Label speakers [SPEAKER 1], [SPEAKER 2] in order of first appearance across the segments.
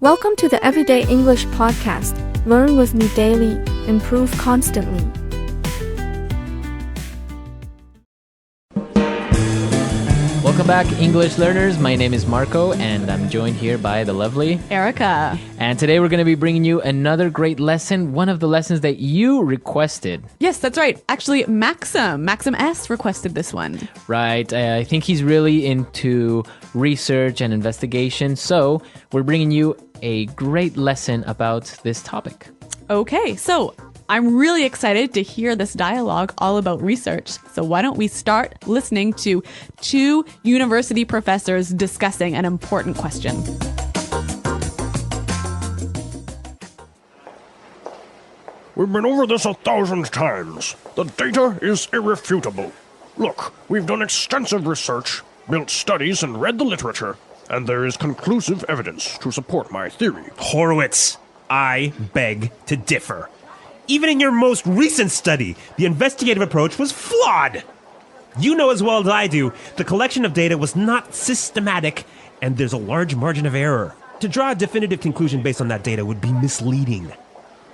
[SPEAKER 1] Welcome to the Everyday English Podcast. Learn with me daily, improve constantly.
[SPEAKER 2] Welcome back, English learners. My name is Marco, and I'm joined here by the lovely
[SPEAKER 3] Erica.
[SPEAKER 2] And today we're going to be bringing you another great lesson, one of the lessons that you requested.
[SPEAKER 3] Yes, that's right. Actually, Maxim S requested this one.
[SPEAKER 2] Right. I think he's really into research and investigation, so we're bringing you a great lesson about this topic.
[SPEAKER 3] Okay, so I'm really excited to hear this dialogue all about research. So why don't we start listening to two university professors discussing an important question.
[SPEAKER 4] We've been over this 1,000 times. The data is irrefutable. Look, we've done extensive research, built studies, and read the literature, and there is conclusive evidence to support my theory.
[SPEAKER 5] Horowitz, I beg to differ. Even in your most recent study, the investigative approach was flawed. You know as well as I do, the collection of data was not systematic, and there's a large margin of error. To draw a definitive conclusion based on that data would be misleading.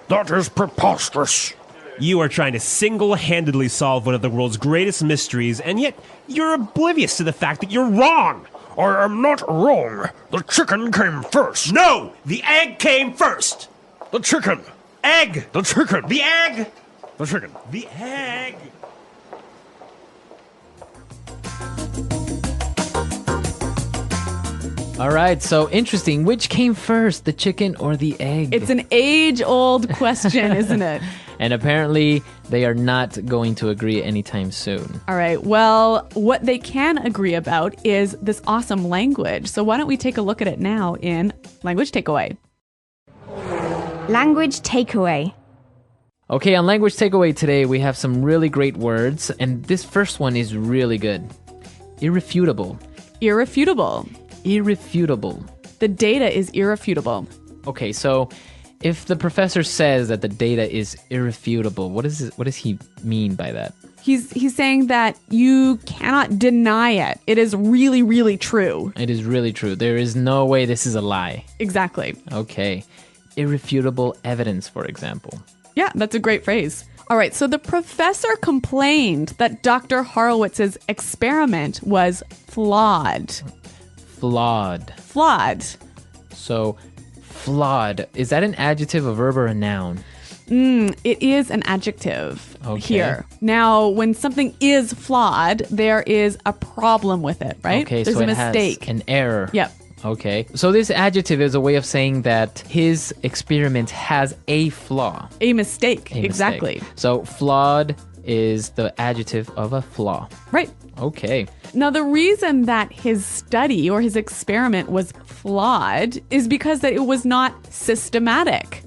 [SPEAKER 4] That is preposterous.
[SPEAKER 5] You are trying to single-handedly solve one of the world's greatest mysteries, and yet you're oblivious to the fact that you're wrong.
[SPEAKER 4] I am not wrong. The chicken came first.
[SPEAKER 5] No! The egg came first!
[SPEAKER 4] The chicken.
[SPEAKER 5] Egg!
[SPEAKER 4] The chicken.
[SPEAKER 5] The egg!
[SPEAKER 4] The chicken.
[SPEAKER 5] The egg!
[SPEAKER 2] All right, so interesting. Which came first, the chicken or the egg?
[SPEAKER 3] It's an age-old question, isn't it?
[SPEAKER 2] And apparently, they are not going to agree anytime soon.
[SPEAKER 3] All right, well, what they can agree about is this awesome language. So why don't we take a look at it now in Language Takeaway.
[SPEAKER 6] Language takeaway.
[SPEAKER 2] Okay, on Language Takeaway today, we have some really great words, and this first one is really good. Irrefutable.
[SPEAKER 3] Irrefutable.
[SPEAKER 2] Irrefutable.
[SPEAKER 3] The data is irrefutable.
[SPEAKER 2] Okay, so if the professor says that the data is irrefutable, what does he mean by that?
[SPEAKER 3] He's saying that you cannot deny it. It is really, really true.
[SPEAKER 2] It is really true. There is no way this is a lie.
[SPEAKER 3] Exactly.
[SPEAKER 2] Okay. Irrefutable evidence, for example.
[SPEAKER 3] Yeah, that's a great phrase. All right, so the professor complained that Dr. Horowitz's experiment was flawed.
[SPEAKER 2] Flawed.
[SPEAKER 3] Flawed.
[SPEAKER 2] So, flawed. Is that an adjective, a verb, or a noun?
[SPEAKER 3] It is an adjective
[SPEAKER 2] Okay.
[SPEAKER 3] here. Now, when something is flawed, there is a problem with it, right?
[SPEAKER 2] Okay,
[SPEAKER 3] There's
[SPEAKER 2] so
[SPEAKER 3] a
[SPEAKER 2] it
[SPEAKER 3] mistake.
[SPEAKER 2] has an error.
[SPEAKER 3] Yep.
[SPEAKER 2] Okay. So this adjective is a way of saying that his experiment has a flaw.
[SPEAKER 3] A mistake.
[SPEAKER 2] A
[SPEAKER 3] Exactly.
[SPEAKER 2] mistake. So flawed is the adjective of a flaw.
[SPEAKER 3] Right.
[SPEAKER 2] Okay.
[SPEAKER 3] Now, the reason that his study or his experiment was flawed is because that it was not systematic.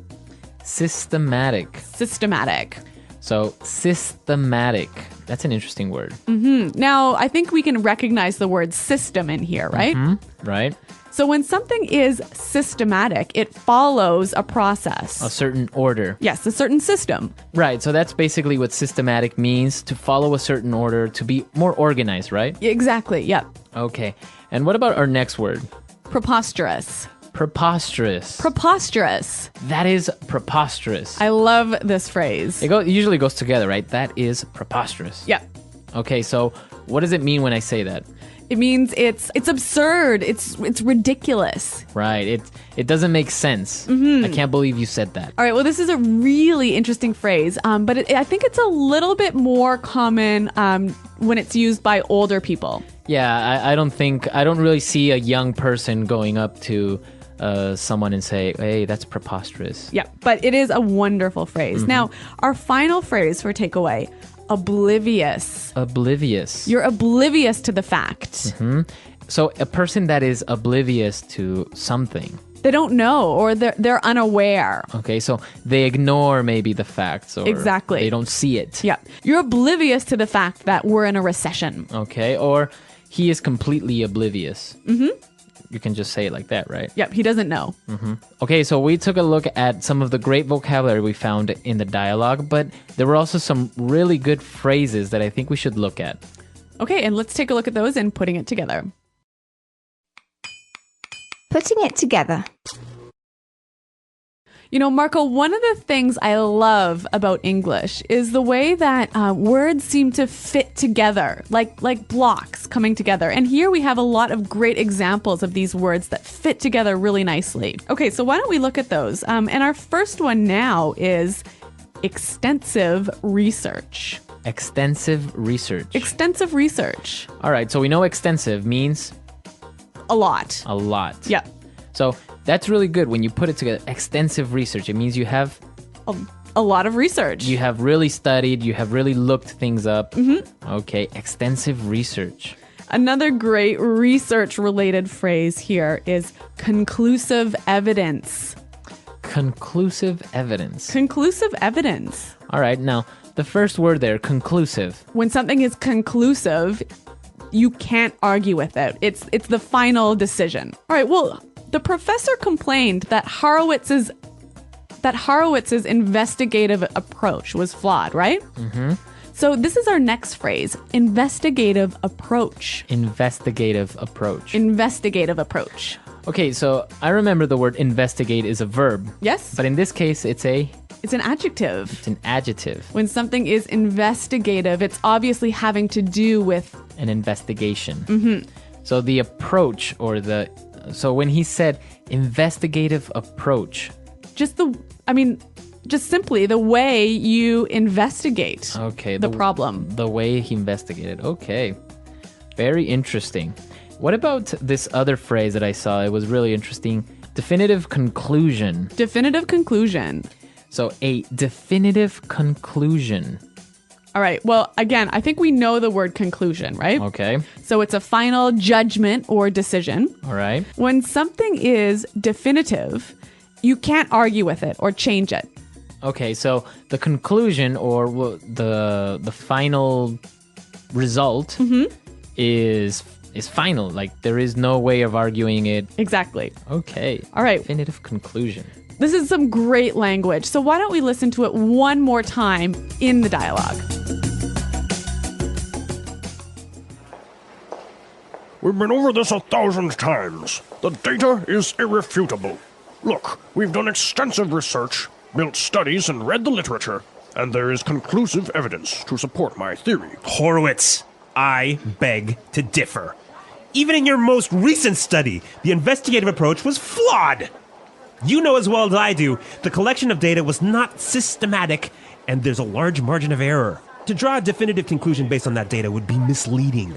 [SPEAKER 2] Systematic.
[SPEAKER 3] Systematic.
[SPEAKER 2] So systematic. That's an interesting word.
[SPEAKER 3] Now, I think we can recognize the word system in here, right?
[SPEAKER 2] Right?
[SPEAKER 3] So when something is systematic, it follows a process.
[SPEAKER 2] A certain order.
[SPEAKER 3] Yes, a certain system.
[SPEAKER 2] Right. So that's basically what systematic means, to follow a certain order, to be more organized, right?
[SPEAKER 3] Exactly, yep.
[SPEAKER 2] Okay. And what about our next word?
[SPEAKER 3] Preposterous.
[SPEAKER 2] Preposterous.
[SPEAKER 3] Preposterous.
[SPEAKER 2] That is preposterous.
[SPEAKER 3] I love this phrase.
[SPEAKER 2] It usually goes together, right? That is preposterous.
[SPEAKER 3] Yep.
[SPEAKER 2] Okay, so what does it mean when I say that?
[SPEAKER 3] It means it's absurd. It's ridiculous.
[SPEAKER 2] Right. It doesn't make sense. I can't believe you said that.
[SPEAKER 3] All right, well, this is a really interesting phrase, but I think it's a little bit more common when it's used by older people.
[SPEAKER 2] Yeah, I don't really see a young person going up to someone and say, hey, that's preposterous.
[SPEAKER 3] Yeah, but it is a wonderful phrase. Now, our final phrase for takeaway, oblivious.
[SPEAKER 2] Oblivious.
[SPEAKER 3] You're oblivious to the fact.
[SPEAKER 2] So a person that is oblivious to something.
[SPEAKER 3] They don't know, or they're unaware.
[SPEAKER 2] Okay, so they ignore maybe the facts, or
[SPEAKER 3] Exactly.
[SPEAKER 2] they don't see it.
[SPEAKER 3] Yeah, you're oblivious to the fact that we're in a recession.
[SPEAKER 2] Okay, or he is completely oblivious. You can just say it like that, right?
[SPEAKER 3] Yep, he doesn't know.
[SPEAKER 2] Okay, so we took a look at some of the great vocabulary we found in the dialogue, but there were also some really good phrases that I think we should look at.
[SPEAKER 3] Okay, and let's take a look at those and putting it together.
[SPEAKER 6] Putting it together.
[SPEAKER 3] You know, Marco, one of the things I love about English is the way that words seem to fit together, like blocks coming together. And here we have a lot of great examples of these words that fit together really nicely. Okay, so why don't we look at those? And our first one now is extensive research.
[SPEAKER 2] Extensive research.
[SPEAKER 3] Extensive research.
[SPEAKER 2] All right, so we know extensive means
[SPEAKER 3] A lot.
[SPEAKER 2] a lot.
[SPEAKER 3] Yeah.
[SPEAKER 2] So that's really good when you put it together. Extensive research. It means you have
[SPEAKER 3] A lot of research.
[SPEAKER 2] you have really studied, you have really looked things up. Okay, extensive research.
[SPEAKER 3] Another great research-related phrase here is conclusive evidence.
[SPEAKER 2] Conclusive evidence.
[SPEAKER 3] Conclusive evidence.
[SPEAKER 2] All right, now the first word there, conclusive.
[SPEAKER 3] When something is conclusive, you can't argue with it. It's the final decision. All right, well, the professor complained that Horowitz's investigative approach was flawed, right? Mm-hmm. So this is our next phrase, investigative approach.
[SPEAKER 2] Investigative approach.
[SPEAKER 3] Investigative approach.
[SPEAKER 2] Okay, so I remember the word investigate is a verb.
[SPEAKER 3] Yes?
[SPEAKER 2] But in this case, it's an
[SPEAKER 3] It's an adjective.
[SPEAKER 2] adjective,
[SPEAKER 3] When something is investigative, it's obviously having to do with...
[SPEAKER 2] an investigation. Mm-hmm. So the approach so when he said investigative approach.
[SPEAKER 3] just simply the way you investigate
[SPEAKER 2] Okay.
[SPEAKER 3] the problem.
[SPEAKER 2] The way he investigated. Okay. Very interesting. What about this other phrase that I saw? It was really interesting. Definitive conclusion.
[SPEAKER 3] Definitive conclusion.
[SPEAKER 2] So a definitive conclusion.
[SPEAKER 3] All right. Well, again, I think we know the word conclusion, right?
[SPEAKER 2] Okay.
[SPEAKER 3] So it's a final judgment or decision.
[SPEAKER 2] All right.
[SPEAKER 3] When something is definitive, you can't argue with it or change it.
[SPEAKER 2] Okay, so the conclusion or the final result is final. Like there is no way of arguing it.
[SPEAKER 3] Exactly.
[SPEAKER 2] Okay.
[SPEAKER 3] All right.
[SPEAKER 2] Definitive conclusion.
[SPEAKER 3] This is some great language. So why don't we listen to it one more time in the dialogue?
[SPEAKER 4] We've been over this 1,000 times. The data is irrefutable. Look, we've done extensive research, built studies, and read the literature, and there is conclusive evidence to support my theory.
[SPEAKER 5] Horowitz, I beg to differ. Even in your most recent study, the investigative approach was flawed. You know as well as I do, the collection of data was not systematic, and there's a large margin of error. To draw a definitive conclusion based on that data would be misleading.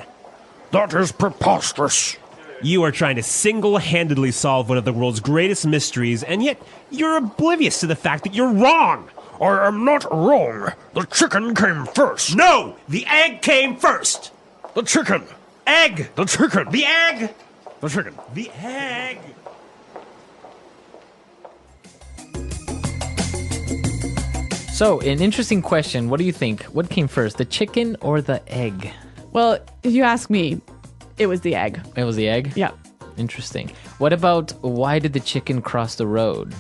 [SPEAKER 4] That is preposterous.
[SPEAKER 5] You are trying to single-handedly solve one of the world's greatest mysteries, and yet you're oblivious to the fact that you're wrong.
[SPEAKER 4] I am not wrong. The chicken came first.
[SPEAKER 5] No! The egg came first!
[SPEAKER 4] The chicken.
[SPEAKER 5] Egg!
[SPEAKER 4] The chicken.
[SPEAKER 5] The egg!
[SPEAKER 4] The chicken.
[SPEAKER 5] The egg!
[SPEAKER 2] So, an interesting question. What do you think? What came first, the chicken or the egg?
[SPEAKER 3] Well, if you ask me, it was the egg.
[SPEAKER 2] It was the egg?
[SPEAKER 3] Yeah.
[SPEAKER 2] Interesting. What about why did the chicken cross the road?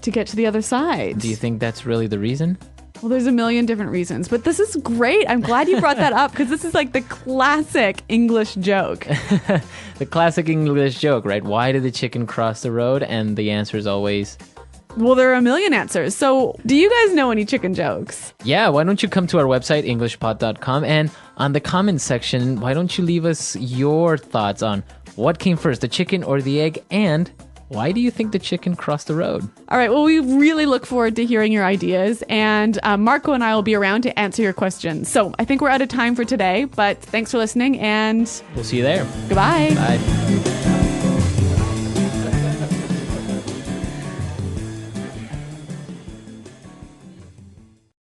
[SPEAKER 3] To get to the other side.
[SPEAKER 2] Do you think that's really the reason?
[SPEAKER 3] Well, there's a million different reasons, but this is great. I'm glad you brought that up because this is like the classic English joke.
[SPEAKER 2] The classic English joke, right? Why did the chicken cross the road? And the answer is always...
[SPEAKER 3] Well, there are a million answers. So do you guys know any chicken jokes?
[SPEAKER 2] Yeah, why don't you come to our website, EnglishPod.com, and on the comments section, why don't you leave us your thoughts on what came first, the chicken or the egg, and why do you think the chicken crossed the road?
[SPEAKER 3] All right, well, we really look forward to hearing your ideas, and Marco and I will be around to answer your questions. So I think we're out of time for today, but thanks for listening, and
[SPEAKER 2] We'll see you there.
[SPEAKER 3] goodbye.
[SPEAKER 2] Bye.